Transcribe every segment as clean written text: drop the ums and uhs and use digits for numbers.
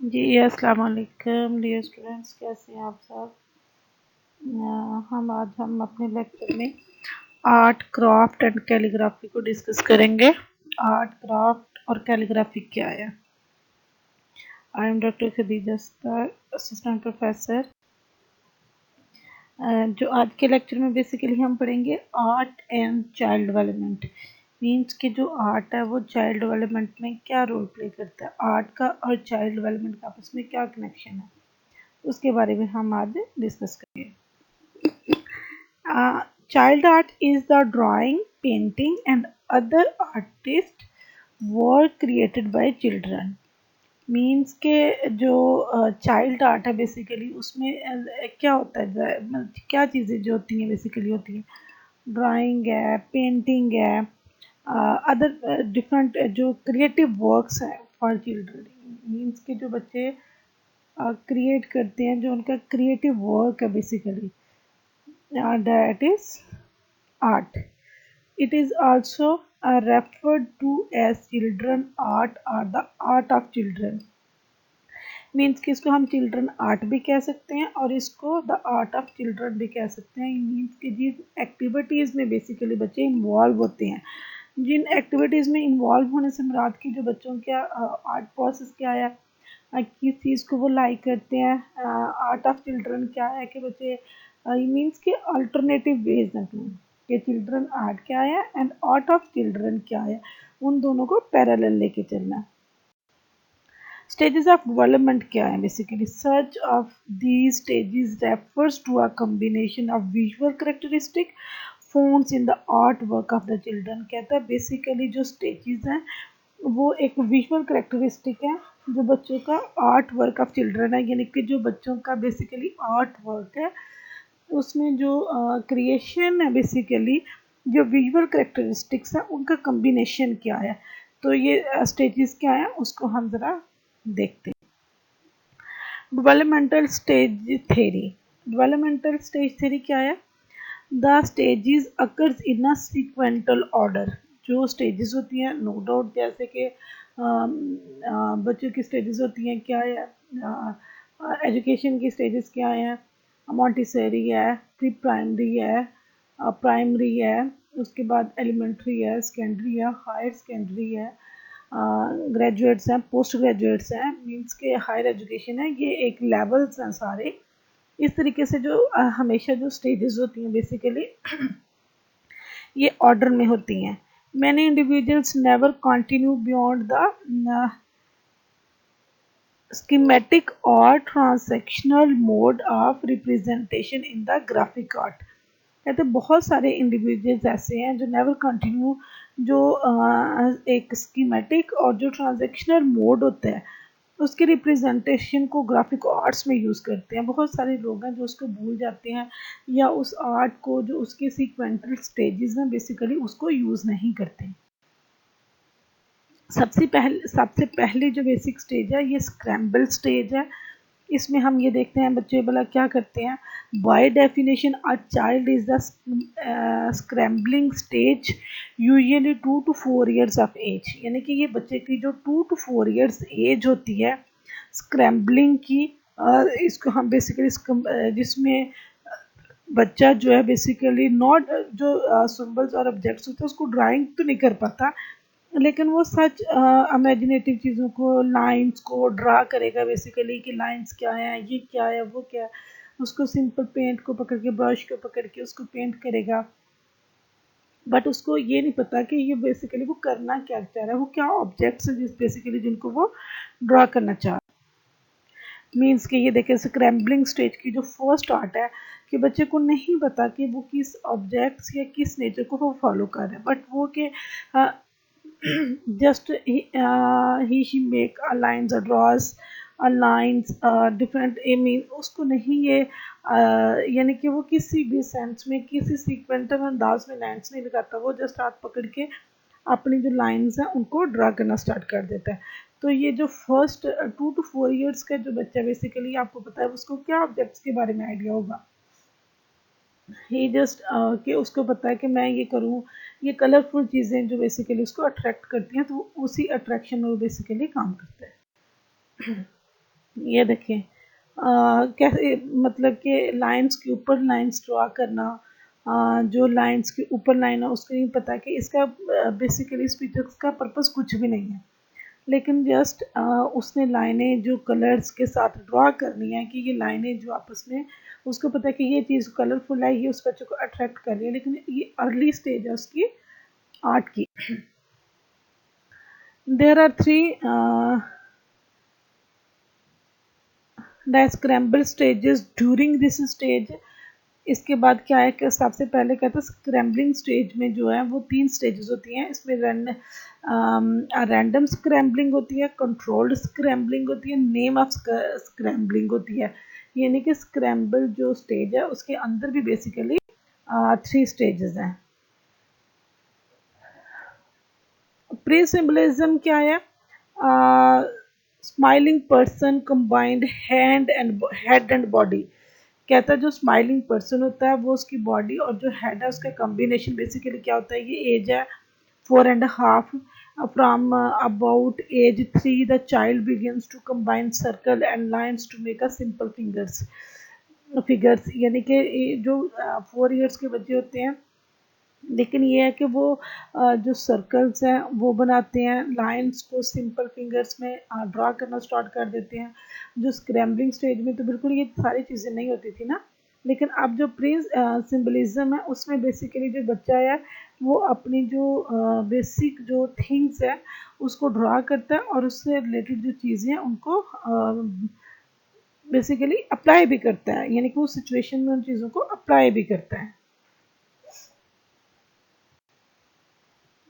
जी अस्सलाम वालेकुम dear students, कैसे हैं आप सब। हम अपने लेक्चर में आर्ट क्राफ्ट एंड कैलीग्राफी को डिस्कस करेंगे। आर्ट क्राफ्ट और कैलीग्राफी क्या है। आई एम डॉक्टर खदीजा अस्तर, असिस्टेंट प्रोफेसर। जो आज के लेक्चर में बेसिकली हम पढ़ेंगे art and child development. Means कि जो आर्ट है वो चाइल्ड डेवलपमेंट में क्या रोल प्ले करता है, आर्ट का और चाइल्ड डेवलपमेंट का आपस में क्या कनेक्शन है, उसके बारे में हम आज डिस्कस करेंगे। Child art is the drawing, painting and other artist work created by children. Means के जो चाइल्ड आर्ट है बेसिकली उसमें क्या होता है, क्या चीज़ें जो होती हैं बेसिकली होती हैं, ड्राइंग है, पेंटिंग है, अदर डिफरेंट जो क्रिएटिव वर्क्स हैं फॉर चिल्ड्रन। मीन्स के जो बच्चे क्रिएट करते हैं, जो उनका क्रिएटिव वर्क है basically, that is art. It is also referred to as children art or the art of children. Means कि इसको हम चिल्ड्रन आर्ट भी कह सकते हैं और इसको द आर्ट ऑफ चिल्ड्रन भी कह सकते हैं। मीन्स कि जिस एक्टिविटीज़ में बेसिकली बच्चे इन्वॉल्व होते हैं, जिन एक्टिविटीज़ में इन्वॉल्व होने से मुराद की जो बच्चों का आर्ट प्रोसेस क्या है, किस चीज़ को वो लाइक करते हैं। आर्ट ऑफ चिल्ड्रन क्या है कि बच्चे मीन्स के अल्टरनेटिव वेज हैं कि चिल्ड्रन आर्ट क्या है एंड आर्ट ऑफ चिल्ड्रन क्या है, उन दोनों को पैरेलल लेके चलना है। स्टेजेस ऑफ डेवलपमेंट क्या है basically, search of these stages refers to a combination of visual characteristic phones in the art work of the children. कहता है बेसिकली जो स्टेजेस हैं वो एक विजुअल कैरेक्टरिस्टिक है जो बच्चों का आर्ट वर्क ऑफ चिल्ड्रन है, यानी कि जो बच्चों का बेसिकली आर्ट वर्क है उसमें जो क्रिएशन है बेसिकली जो विजुअल कैरेक्टरिस्टिक्स है उनका कम्बिनेशन क्या है। तो ये स्टेजेस क्या है उसको हम ज़रा देखते हैं। Developmental stage theory. Developmental stage theory क्या है, the stages occurs in a sequential order. जो स्टेजेस होती हैं नो डाउट, जैसे कि बच्चों की स्टेजेस होती हैं क्या है, एजुकेशन की स्टेजेस क्या हैं, मॉन्टेसरी है, प्री प्राइमरी है, प्राइमरी है, उसके बाद एलिमेंट्री है, सेकेंडरी है, हायर सेकेंडरी है, ग्रेजुएट्स हैं, पोस्ट ग्रेजुएट्स हैं। मीन्स के हायर एजुकेशन है, ये एक लेवल्स हैं सारे। इस तरीके से जो हमेशा जो स्टेजेस होती हैं बेसिकली ये ऑर्डर में होती हैं। Many individuals never continue beyond the schematic or transactional mode of representation in the graphic art। कहते बहुत सारे इंडिविजुअल्स ऐसे हैं जो नेवर कंटिन्यू, जो एक स्कीमेटिक और जो ट्रांजैक्शनल मोड होता है उसके रिप्रेजेंटेशन को ग्राफिक आर्ट्स में यूज़ करते हैं। बहुत सारे लोग हैं जो उसको भूल जाते हैं या उस आर्ट को जो उसके सीक्वेंटल स्टेजेस हैं बेसिकली उसको यूज़ नहीं करते। सबसे पहले जो बेसिक स्टेज है ये स्क्रैम्बल स्टेज है। इसमें हम ये देखते हैं बच्चे भला क्या करते हैं। By definition a child is the scrambling stage usually 2 to 4 years of age, यानी कि ये बच्चे की जो 2 to 4 ईयर्स एज होती है स्क्रैम्बलिंग की, इसको हम बेसिकली जिसमें बच्चा जो है बेसिकली नॉट जो सिंबल्स और ऑब्जेक्ट्स होते हैं उसको ड्राइंग तो नहीं कर पाता, लेकिन वो सच इमेजिनेटिव चीज़ों को, लाइंस को ड्रा करेगा बेसिकली कि लाइंस क्या है, ये क्या है, वो क्या है। उसको सिंपल पेंट को पकड़ के, ब्रश को पकड़ के उसको पेंट करेगा, बट उसको ये नहीं पता कि ये बेसिकली वो करना क्या चाह रहा है, वो क्या ऑब्जेक्ट्स हैं जिस बेसिकली जिनको वो ड्रा करना चाह रहा है। मीन्स कि ये देखें स्क्रैम्बलिंग स्टेज की जो फर्स्ट आर्ट है कि बच्चे को नहीं पता कि वो किस ऑब्जेक्ट्स या किस नेचर को वो फॉलो कर रहे हैं, बट वो कि just he she make a lines or draws a lines different I mean उसको नहीं ये यानी कि वो किसी भी सेंस में किसी सीक्वेंटल अंदाज में लाइन्स नहीं लगाता, वो जस्ट हाथ पकड़ के अपनी जो लाइंस हैं उनको ड्रा करना स्टार्ट कर देता है। तो ये जो फर्स्ट 2 to 4 ईयर्स का जो बच्चा बेसिकली आपको पता है उसको क्या ऑब्जेक्ट्स के बारे में आइडिया होगा, ही जस्ट कि उसको पता है कि मैं ये करूँ, ये कलरफुल चीज़ें जो बेसिकली उसको अट्रैक्ट करती हैं तो उसी अट्रैक्शन में वो बेसिकली काम करता है। ये देखें कैसे मतलब कि लाइंस के ऊपर लाइंस ड्रा करना, जो लाइंस के ऊपर लाइन है उसको नहीं पता कि इसका बेसिकली इस पिक्चर्स का पर्पस कुछ भी नहीं है, लेकिन जस्ट उसने लाइनें जो कलर्स के साथ ड्रा करनी है कि ये लाइनें जो आपस में, उसको पता है कि ये चीज़ कलरफुल है, ये उस बच्चे को अट्रैक्ट कर रही है, लेकिन ये अर्ली स्टेज है उसकी आर्ट की। There are three the scramble stages during this stage. इसके बाद क्या है कि सबसे पहले कहते हैं स्क्रैम्बलिंग स्टेज में जो है वो 3 स्टेजेस होती हैं। इसमें रैंडम स्क्रैम्बलिंग होती है, कंट्रोल्ड स्क्रैम्बलिंग होती है, नेम ऑफ स्क्रैम्बलिंग होती है। यानी कि स्क्रैम्बल जो स्टेज है उसके अंदर भी बेसिकली 3 स्टेजेस हैं। प्री सिंबलिज्म क्या है? Smiling person combined head and body. कहता है जो स्माइलिंग पर्सन होता है वो उसकी बॉडी और जो हेड है उसका कॉम्बिनेशन बेसिकली क्या होता है, ये एज है 4.5 from about age 3 the child begins to combine circle and lines to make a simple figures. यानी कि जो 4 ईयर्स के बच्चे होते हैं, लेकिन ये है कि वो जो सर्कल्स हैं वो बनाते हैं, लाइंस को सिंपल फिंगर्स में ड्रा करना स्टार्ट कर देते हैं। जो स्क्रैम्बलिंग स्टेज में तो बिल्कुल ये सारी चीज़ें नहीं होती थी ना, लेकिन अब जो प्री सिंबलिज्म है उसमें बेसिकली जो बच्चा है वो अपनी जो बेसिक जो थिंग्स है उसको ड्रा करता है और उससे रिलेटेड जो चीज़ें हैं उनको बेसिकली अप्लाई भी करता है, यानी कि उस सिचुएशन में उन चीज़ों को अप्लाई भी करता है।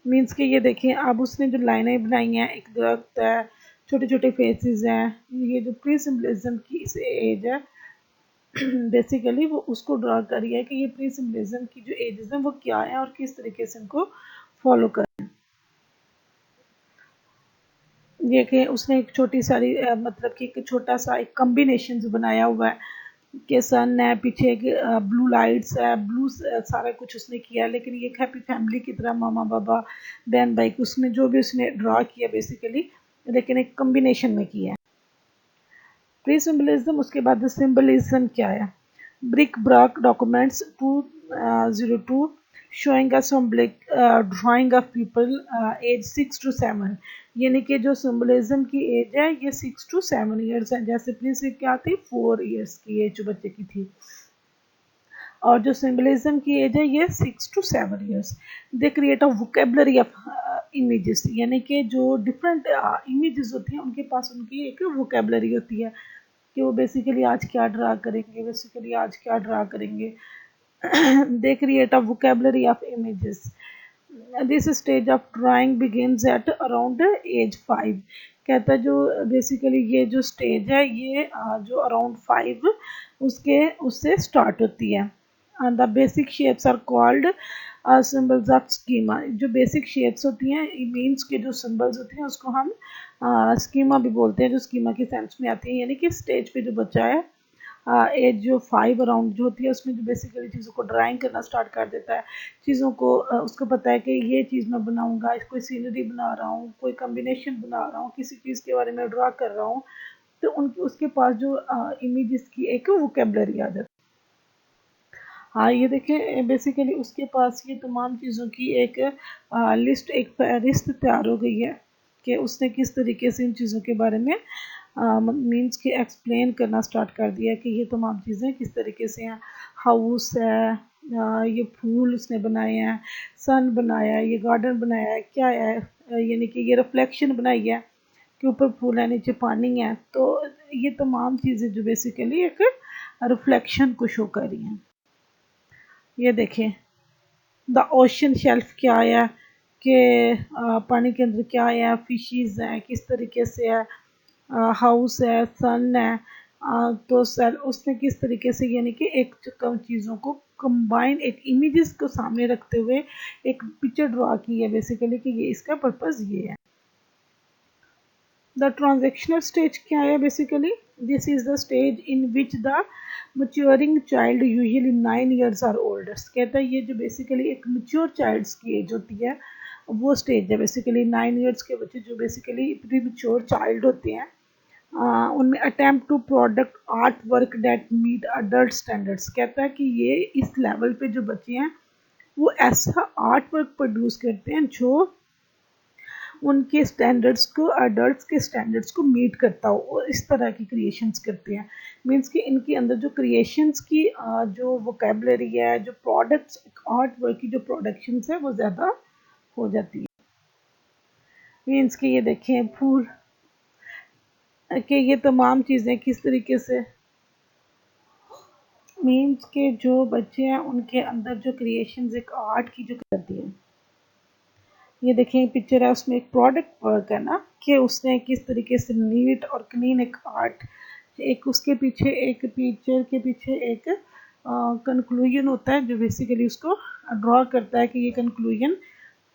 मीन्स कि ये देखें अब उसने जो लाइनें बनाई हैं, एक दरख्त है, छोटे छोटे फेसेस हैं, ये जो प्री सिंबलिज्म की इस एज है बेसिकली वो उसको ड्रा करी है कि ये प्री सिंबलिज्म की जो एजेस हैं वो क्या है और किस तरीके से इनको फॉलो कर। ये कि उसने एक छोटी सारी मतलब कि एक छोटा सा एक कम्बिनेशन बनाया हुआ है कि सन है, पीछे एक ब्लू लाइट्स है, ब्लू सारा कुछ उसने किया, लेकिन ये एक हैप्पी फैमिली की तरह मामा बाबा बहन भाई उसने जो भी उसने ड्रा किया बेसिकली, लेकिन एक कम्बिनेशन में किया है। प्री सिंबलिज्म, उसके बाद सिंबलिज्म क्या है? Brick Brock documents 202 showing us some drawing of people age 6 to 7। यानी कि जो सिंबलिज्म की एज है ये 6 to 7 ईयर्स है, जैसे प्लीज क्या थी 4 ईयर्स की एज जो बच्चे की थी, और जो सिंबलिज्म की एज है ये 6 to 7 years. They create a vocabulary of images, यानी कि जो डिफरेंट इमेजेस होती हैं उनके पास उनकी एक वोकेबलरी होती है कि वो बेसिकली आज क्या ड्रा करेंगे, बेसिकली आज क्या ड्रा करेंगे। they create a vocabulary of images. This stage of drawing begins at around age 5। कहता है जो बेसिकली ये जो स्टेज है ये जो अराउंड 5 उसके उससे स्टार्ट होती है। The basic shapes are called symbols of schema. जो बेसिक शेप्स होती हैं मीन्स के जो सिंबल्स होते हैं उसको हम स्कीमा भी बोलते हैं, जो स्कीमा की सेंस में आती है। यानी कि स्टेज पे जो बच्चा है एज जो 5 अराउंड जो होती है उसमें जो बेसिकली चीज़ों को ड्राइंग करना स्टार्ट कर देता है, चीज़ों को उसको पता है कि ये चीज़ मैं बनाऊंगा, कोई सीनरी बना रहा हूँ, कोई कम्बिनेशन बना रहा हूँ, किसी चीज़ के बारे में ड्रा कर रहा हूँ, तो उनकी उसके पास जो इमेजेस की एक वोकेबलरी आ जाती है। हाँ ये देखें बेसिकली उसके पास ये तमाम चीज़ों की एक लिस्ट, एक फहरिस्त तैयार हो गई है कि उसने किस तरीके से इन चीज़ों के बारे में मीन्स के एक्सप्लेन करना स्टार्ट कर दिया कि ये तमाम चीज़ें किस तरीके से हैं। हाउस है, ये फूल उसने बनाए हैं, सन बनाया है, ये गार्डन बनाया है, क्या है यानी कि ये रिफ्लेक्शन बनाई है कि ऊपर फूल है नीचे पानी है, तो ये तमाम चीज़ें जो बेसिकली एक रिफ्लेक्शन को शो कर रही हैं। ये देखें द ओशन शेल्फ क्या है कि पानी के अंदर क्या है, फिशीज़ हैं किस तरीके से है, हाउस है, सन है, तो सेल उसने किस तरीके से यानी कि एक कम चीज़ों को कंबाइन एक इमेजेस को सामने रखते हुए एक पिक्चर ड्रा की है बेसिकली कि ये इसका पर्पस ये है। द ट्रांजेक्शनल स्टेज क्या है? Basically this is the stage in which the maturing child usually 9 years are old. कहता है ये जो बेसिकली एक मच्योर चाइल्ड्स की एज होती है वो स्टेज है बेसिकली 9 ईयर्स के बच्चे जो बेसिकली प्री मच्योर चाइल्ड होते हैं उनमें attempt to product art work that meet adult standards. कहता है कि ये इस लेवल पे जो बच्चे हैं वो ऐसा आर्ट वर्क प्रोड्यूस करते हैं जो उनके स्टैंडर्ड्स को, अडल्ट्स के स्टैंडर्ड्स को मीट करता हो, और इस तरह की क्रिएशंस करते हैं। मीन्स कि इनके अंदर जो क्रिएशंस की जो वोकेबलरी है, जो प्रोडक्ट्स आर्ट वर्क की जो प्रोडक्शंस है वो ज़्यादा हो जाती है। मीन्स कि ये देखें फूल कि ये तमाम चीज़ें किस तरीके से, मीन्स के जो बच्चे हैं उनके अंदर जो क्रिएशंस एक आर्ट की जो करती है। ये देखें पिक्चर है, उसमें एक प्रोडक्ट वर्क है ना, कि उसने किस तरीके से नीट और क्लीन एक आर्ट, एक उसके पीछे एक पिक्चर के पीछे एक कंक्लूजन होता है जो बेसिकली उसको ड्रॉ करता है कि ये कंक्लूजन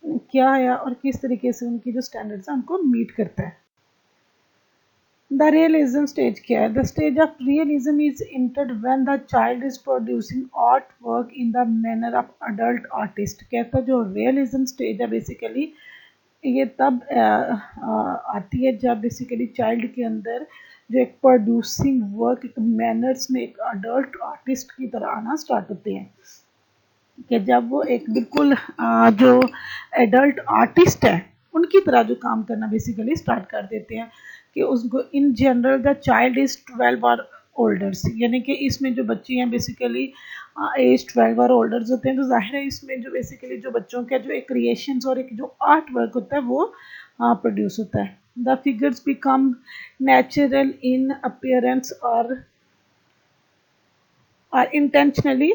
क्या है और किस तरीके से उनकी जो स्टैंडर्ड्स हैं उनको मीट करता है। द रियलिज्म स्टेज क्या है? The stage of realism is entered when the child is producing art work in the manner of adult artist. कहता है जो रियलिज्म स्टेज है बेसिकली ये तब आती है जब बेसिकली चाइल्ड के अंदर जो एक प्रोड्यूसिंग वर्क एक मैनर्स में एक अडल्ट आर्टिस्ट की तरह आना स्टार्ट होते हैं। कि जब वो एक बिल्कुल जो एडल्ट आर्टिस्ट है उनकी तरह जो काम करना बेसिकली स्टार्ट कर देते हैं। कि उसको in general the child is 12 और ओल्डर्स, यानी कि इसमें जो बच्चे हैं बेसिकली एज 12 और ओल्डर्स होते हैं। तो जाहिर है इसमें जो बेसिकली जो बच्चों का जो एक क्रिएशंस और एक जो आर्ट वर्क होता है वो प्रोड्यूस होता है। The figures become natural in appearance और इंटेंशनली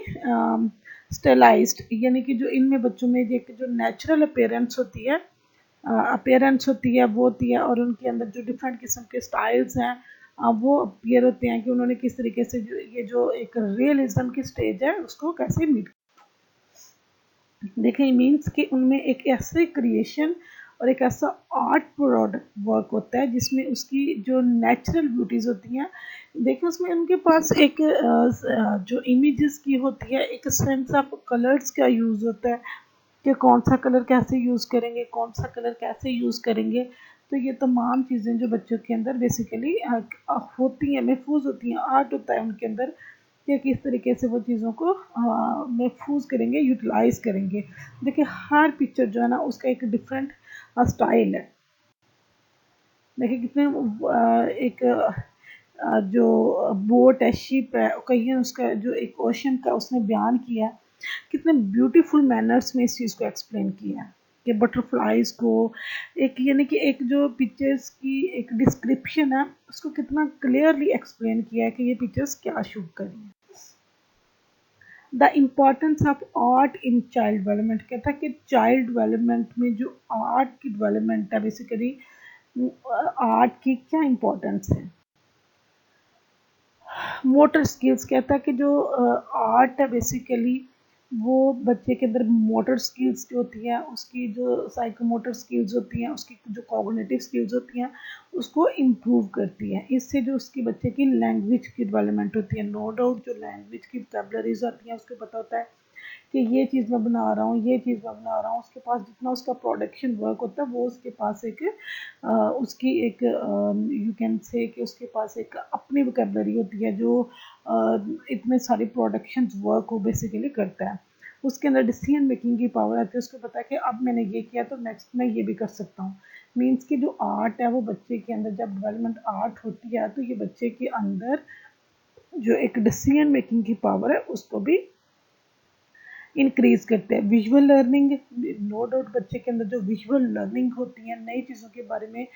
स्टेलाइज्ड, यानी कि जो इनमें बच्चों में एक जो नेचुरल अपीयरेंस होती है वो होती है, और उनके अंदर जो डिफरेंट किस्म के स्टाइल्स हैं वो अपीयर होते हैं कि उन्होंने किस तरीके से जो ये जो एक रियलिज्म की स्टेज है उसको कैसे मीट। देखें मीन्स कि उनमें एक ऐसे क्रिएशन और एक ऐसा आर्ट प्रोडक्ट वर्क होता है जिसमें उसकी जो नेचुरल ब्यूटीज़ होती हैं। देखिए उसमें उनके पास एक जो इमेजेस की होती है, एक सेंस ऑफ कलर्स का यूज़ होता है कि कौन सा कलर कैसे यूज़ करेंगे, कौन सा कलर कैसे यूज़ करेंगे। तो ये तमाम चीज़ें जो बच्चों के अंदर बेसिकली होती हैं, महफूज होती हैं, आर्ट होता है उनके अंदर कि किस तरीके से वो चीज़ों को महफूज करेंगे, यूटिलाइज करेंगे। देखिए हर पिक्चर जो है ना उसका एक डिफरेंट स्टाइल है। देखिए कितने एक जो बोट है, शिप है, कहीं उसका जो एक ओशन का उसने बयान किया है, कितने ब्यूटीफुल मैनर्स में इस चीज़ को एक्सप्लेन किया है कि बटरफ्लाइज को एक, यानी कि एक जो पिक्चर्स की एक डिस्क्रिप्शन है उसको कितना क्लियरली एक्सप्लेन किया है कि ये पिक्चर्स क्या शो करी है। The importance of art in child development, कहता है कि चाइल्ड डेवलपमेंट में जो आर्ट की डेवलपमेंट है बेसिकली आर्ट की क्या इम्पोर्टेंस है। मोटर स्किल्स, कहता है कि जो आर्ट है बेसिकली वो बच्चे के अंदर मोटर स्किल्स जो होती हैं, उसकी जो साइकोमोटर स्किल्स होती हैं, उसकी जो कॉग्निटिव स्किल्स होती हैं उसको इम्प्रूव करती हैं। इससे जो उसकी बच्चे की लैंग्वेज की डेवलपमेंट होती है, नो डाउट जो लैंग्वेज की वोकैबुलरीज आती हैं उसको पता होता है कि ये चीज़ मैं बना रहा हूँ, ये चीज़ मैं बना रहा हूँ। उसके पास जितना उसका प्रोडक्शन वर्क होता है वो उसके पास एक उसकी एक यू कैन से कि उसके पास एक अपनी वोकैबुलरी होती है जो इतने सारी प्रोडक्शन वर्क को बेसिकली करता है। उसके अंदर डिसीजन मेकिंग की पावर आती है, उसको पता है कि अब मैंने ये किया तो नेक्स्ट मैं ये भी कर सकता हूँ। मीन्स कि जो आर्ट है वो बच्चे के अंदर जब डेवलपमेंट आर्ट होती है तो ये बच्चे के अंदर जो एक डिसीजन मेकिंग की पावर है उसको भी इंक्रीज करते हैं। विजुअल लर्निंग, नो डाउट बच्चे के अंदर जो विजुअल लर्निंग होती है, नई चीज़ों के बारे में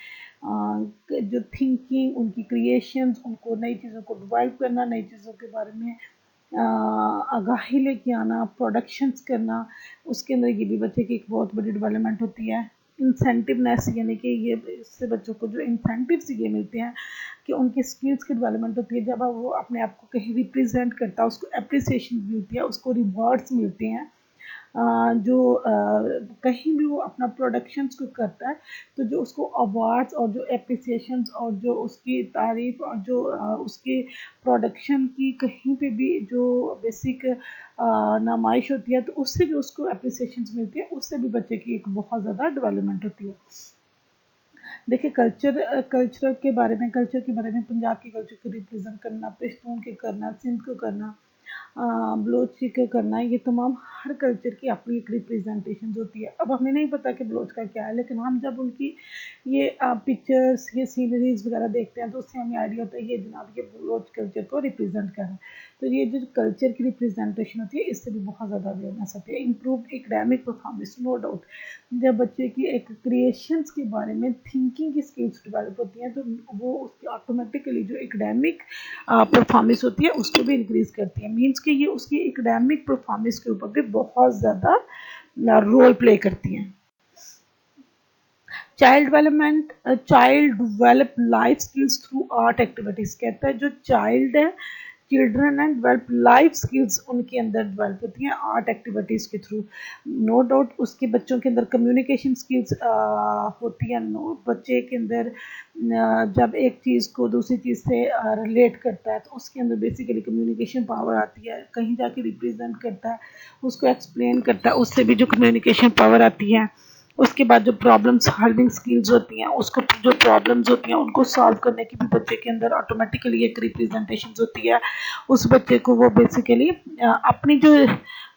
जो थिंकिंग, उनकी क्रिएशंस, उनको नई चीज़ों को डिवेल्प करना, नई चीज़ों के बारे में आगाही लेके आना, प्रोडक्शंस करना, उसके अंदर ये भी बच्चे की एक बहुत बड़ी डेवलपमेंट होती है। इंसेंटिवनेस, यानी कि ये इससे बच्चों को जो इंसेंटिव्स ये मिलते हैं कि उनकी स्किल्स की डेवलपमेंट होती है। जब वो अपने आप को कहीं रिप्रेजेंट करता है उसको अप्रिसिएशन मिलती है, उसको रिवॉर्ड्स मिलते हैं। जो कहीं भी वो अपना प्रोडक्शंस को करता है तो जो उसको अवार्ड्स और जो एप्रिसिएशंस और जो उसकी तारीफ और जो उसके प्रोडक्शन की कहीं पे भी जो बेसिक नुमाइश होती है तो उससे जो उसको एप्रिसिएशंस मिलती है उससे भी बच्चे की एक बहुत ज़्यादा डेवलपमेंट होती है। देखिए कल्चर के बारे में पंजाब के कल्चर को रिप्रेजेंट करना, पश्तून के करना, सिंध को करना, बलोच को करना, ये तमाम हर कल्चर की अपनी एक रिप्रेजेंटेशन होती है। अब हमें नहीं पता कि बलोच का क्या है, लेकिन हम जब उनकी ये पिक्चर्स, ये सीनरीज वगैरह देखते हैं तो उससे हमें आइडिया होता है ये जनाब ये बलोच कल्चर को रिप्रेजेंट कर रहा है। तो ये जो कल्चर की रिप्रेजेंटेशन होती है इससे भी बहुत ज़्यादा अवेयरनेस होती है। Improve academic performance, no doubt जब बच्चे की एक क्रिएशंस के बारे में थिंकिंग की स्किल्स डेवलप होती हैं तो वो उसकी ऑटोमेटिकली जो एकेडमिक परफॉर्मेंस होती है उसको भी इंक्रीज करती है। मीन्स कि ये उसकी एकेडमिक परफॉर्मेंस के ऊपर भी बहुत ज़्यादा रोल प्ले करती हैं। Child develop life skills through art activities, कहता है जो चाइल्ड है children and develop life skills उनके अंदर डेवलप होती हैं आर्ट एक्टिविटीज के थ्रू। नो डाउट उसके बच्चों के अंदर कम्युनिकेशन स्किल्स होती है। नो बच्चे के अंदर जब एक चीज़ को दूसरी चीज़ से रिलेट करता है तो उसके अंदर बेसिकली कम्युनिकेशन पावर आती है, कहीं जाके रिप्रेजेंट करता है, उसको एक्सप्लेन करता है, उससे भी जो कम्युनिकेशन पावर आती है। उसके बाद जो प्रॉब्लम सॉल्विंग स्किल्स होती हैं, उसको जो प्रॉब्लम्स होती हैं उनको सॉल्व करने की भी बच्चे के अंदर ऑटोमेटिकली एक रिप्रेजेंटेशन होती है। उस बच्चे को वो बेसिकली अपनी जो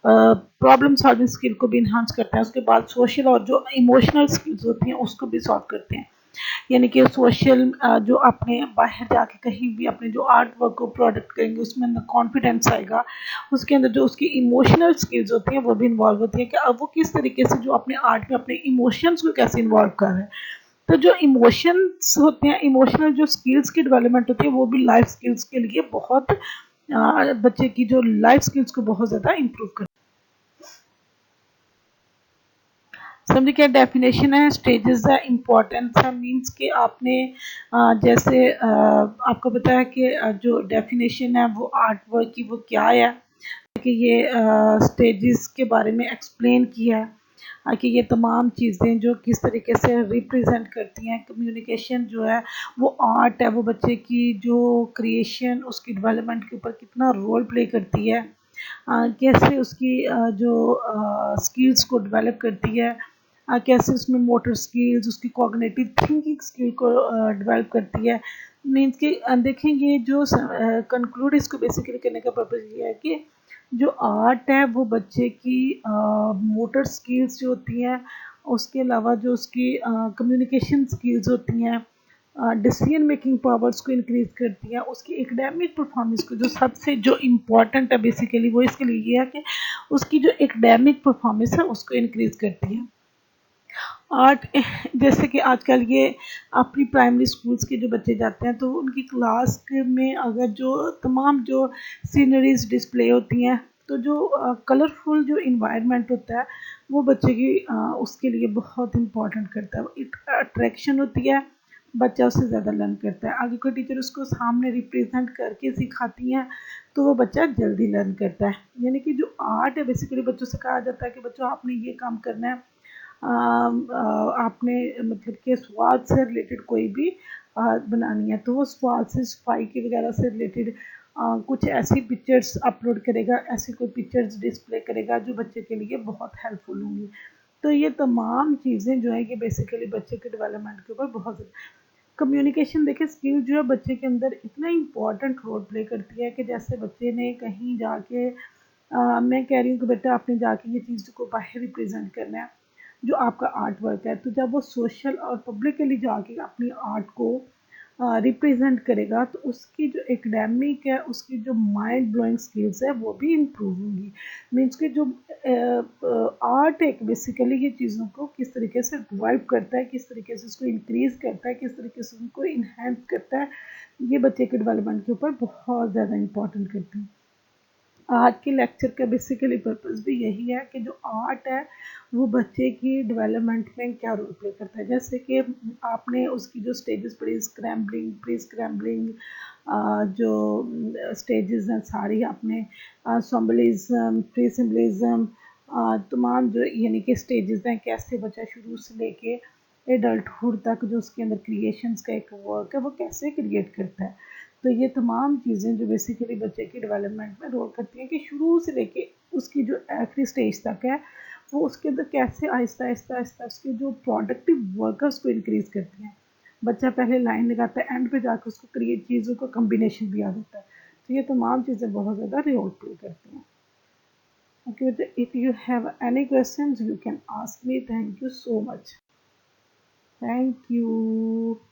प्रॉब्लम सॉल्विंग स्किल को भी इन्हांस करता है। उसके बाद सोशल और जो इमोशनल स्किल्स होती हैं उसको भी सॉल्व करते हैं। यानी कि सोशल जो अपने बाहर जाके कहीं भी अपने जो आर्ट वर्क को प्रोडक्ट करेंगे उसमें अंदर कॉन्फिडेंस आएगा। उसके अंदर जो उसकी इमोशनल स्किल्स होती हैं वो भी इन्वॉल्व होती है कि अब वो किस तरीके से जो अपने आर्ट में अपने इमोशंस को कैसे इन्वॉल्व कर रहे हैं। तो जो इमोशंस होते हैं, इमोशनल जो स्किल्स की डेवलपमेंट होती है वो भी लाइफ स्किल्स के लिए बहुत बच्चे की जो लाइफ स्किल्स को बहुत ज़्यादा इम्प्रूव कर। समझिए क्या डेफिनेशन है, स्टेजेस है, इम्पोर्टेंस है। मीन्स कि आपने जैसे आपको बताया कि जो डेफिनेशन है वो आर्ट वर्क की वो क्या है कि ये स्टेजेस के बारे में एक्सप्लेन किया है कि ये तमाम चीज़ें जो किस तरीके से रिप्रेजेंट करती हैं कम्युनिकेशन जो है वो आर्ट है, वो बच्चे की जो क्रिएशन उसकी डेवलपमेंट के ऊपर कितना रोल प्ले करती है, कैसे उसकी जो स्किल्स को डेवलप करती है, कैसे उसमें मोटर स्किल्स उसकी कॉग्निटिव थिंकिंग स्किल को डेवलप करती है। मीन्स कि देखेंगे जो कंक्लूड इसको बेसिकली करने का पर्पज़ ये है कि जो आर्ट है वो बच्चे की मोटर स्किल्स जो होती हैं, उसके अलावा जो उसकी कम्युनिकेशन स्किल्स होती हैं, डिसीजन मेकिंग पावर्स को इंक्रीज करती है, उसकी एकेडमिक परफॉर्मेंस को जो सबसे जो इम्पोर्टेंट है बेसिकली वो इसके लिए ये है कि उसकी जो एकेडमिक परफॉर्मेंस है उसको इंक्रीज करती है। आर्ट जैसे कि आजकल ये अपनी प्राइमरी स्कूल्स के जो बच्चे जाते हैं तो उनकी क्लास में अगर जो तमाम जो सीनरीज डिस्प्ले होती हैं तो जो कलरफुल जो इन्वायरमेंट होता है वो बच्चे की उसके लिए बहुत इम्पोर्टेंट करता है। एक अट्रैक्शन होती है, बच्चा उससे ज़्यादा लर्न करता है। आगे कोई टीचर उसको सामने रिप्रेजेंट करके सिखाती हैं तो वो बच्चा जल्दी लर्न करता है। यानी कि जो आर्ट है बेसिकली बच्चों से कहा जाता है कि बच्चों आपने ये काम करना है, आपने मतलब कि स्वाद से रिलेटेड कोई भी बनानी है तो वो स्वाद से सफाई की वगैरह से रिलेटेड कुछ ऐसी पिक्चर्स अपलोड करेगा, ऐसी कोई पिक्चर्स डिस्प्ले करेगा जो बच्चे के लिए बहुत हेल्पफुल होंगी। तो ये तमाम चीज़ें जो है कि बेसिकली बच्चे के डेवलपमेंट के ऊपर बहुत ज़्यादा कम्युनिकेशन देखिए स्किल जो है बच्चे के अंदर इतना इम्पोर्टेंट रोल प्ले करती है कि जैसे बच्चे ने कहीं जाके मैं कह रही हूँ कि बेटा आपने जाके ये चीज़ को बाहर रिप्रेजेंट करना है जो आपका आर्ट वर्क है, तो जब वो सोशल और पब्लिकली जाके अपनी आर्ट को रिप्रेजेंट करेगा तो उसकी जो एकेडमिक है उसकी जो माइंड ब्लोइंग स्किल्स है वो भी इम्प्रूव होंगी। मीन्स कि जो आर्ट है बेसिकली ये चीज़ों को किस तरीके से डिवाइड करता है, किस तरीके से उसको इंक्रीज करता है, किस तरीके से उनको इन्हेंस करता है, ये बच्चे के डेवलपमेंट के ऊपर बहुत ज़्यादा इम्पोर्टेंट करते हैं। आज के लेक्चर का बेसिकली पर्पस भी यही है कि जो आर्ट है वो बच्चे की डेवलपमेंट में क्या रोल प्ले करता है। जैसे कि आपने उसकी जो स्टेजेस पढ़ी, स्क्रैम्बलिंग, प्री स्क्रैम्बलिंग, जो स्टेजेस हैं सारी आपने, सिम्बलिज्म, प्री सिम्बलिज्म, तमाम जो यानी कि स्टेजेस हैं कैसे बच्चा शुरू से लेके एडल्टहुड तक जो उसके अंदर क्रिएशंस का एक वर्क है वो कैसे क्रिएट करता है। तो ये तमाम चीज़ें जो बेसिकली बच्चे की डेवलपमेंट में रोल करती हैं कि शुरू से लेके उसकी जो आखिरी स्टेज तक है वो उसके अंदर कैसे आहिस्ता आहिस्ता आहिस्ता उसके जो प्रोडक्टिव वर्क है उसको इंक्रीज़ करती हैं। बच्चा पहले लाइन लगाता है, एंड पे जाकर उसको क्रिएट चीज़ों का कम्बिनेशन भी आ जाता है। तो ये तमाम चीज़ें बहुत ज़्यादा रोल प्ले करती हैं। Okay, if you have any questions, you can ask me. Thank you so much. Thank you.